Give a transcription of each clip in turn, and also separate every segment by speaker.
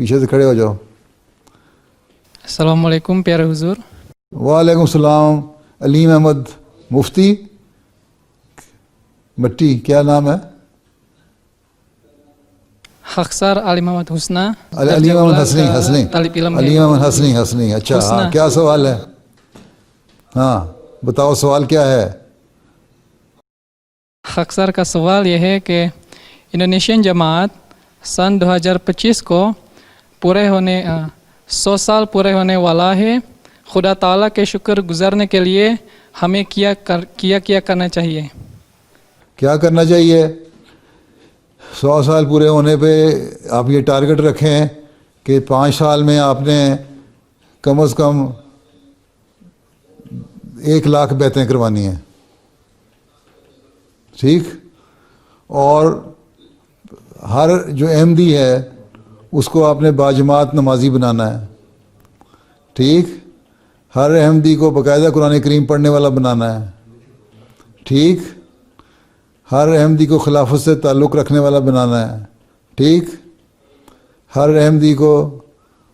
Speaker 1: پیچھے سے کھڑے ہو جاؤ.
Speaker 2: السلام علیکم پیارے حضور.
Speaker 1: وعلیکم السلام. علیم احمد مفتی مٹی، کیا نام ہے؟
Speaker 2: خاکسار علی محمد حسنہ.
Speaker 1: علیم احمد حسنی.
Speaker 2: طالب علم ہے.
Speaker 1: علیم احمد حسنی. اچھا ہاں، کیا سوال ہے؟ ہاں بتاؤ سوال کیا ہے؟
Speaker 2: خاکسار کا سوال یہ ہے کہ انڈونیشین جماعت سن 2025 کو 100 سال پورے ہونے والا ہے. خدا تعالیٰ کے شکر گزارنے کے لیے ہمیں کیا کرنا چاہیے؟
Speaker 1: کیا کرنا چاہیے؟ 100 سال پورے ہونے پہ آپ یہ ٹارگٹ رکھیں کہ 5 سال میں آپ نے کم از کم 1 لاکھ بیعتیں کروانی ہیں. ٹھیک. اور ہر جو احمدی ہے اس کو آپ نے باجماعت نمازی بنانا ہے. ٹھیک. ہر احمدی کو باقاعدہ قرآن کریم پڑھنے والا بنانا ہے. ٹھیک. ہر احمدی کو خلافت سے تعلق رکھنے والا بنانا ہے. ٹھیک. ہر احمدی کو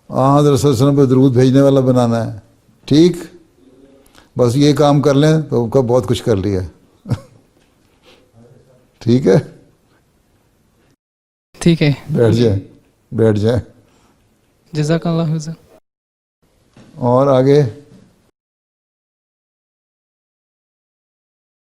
Speaker 1: حضرت صلی اللہ علیہ وسلم پہ درود بھیجنے والا بنانا ہے. ٹھیک. بس یہ کام کر لیں تو ان کا بہت کچھ کر لیا. ٹھیک ہے.
Speaker 2: ٹھیک ہے.
Speaker 1: بیٹھ جائیں.
Speaker 2: جزاک اللہ حضور.
Speaker 1: اور آگے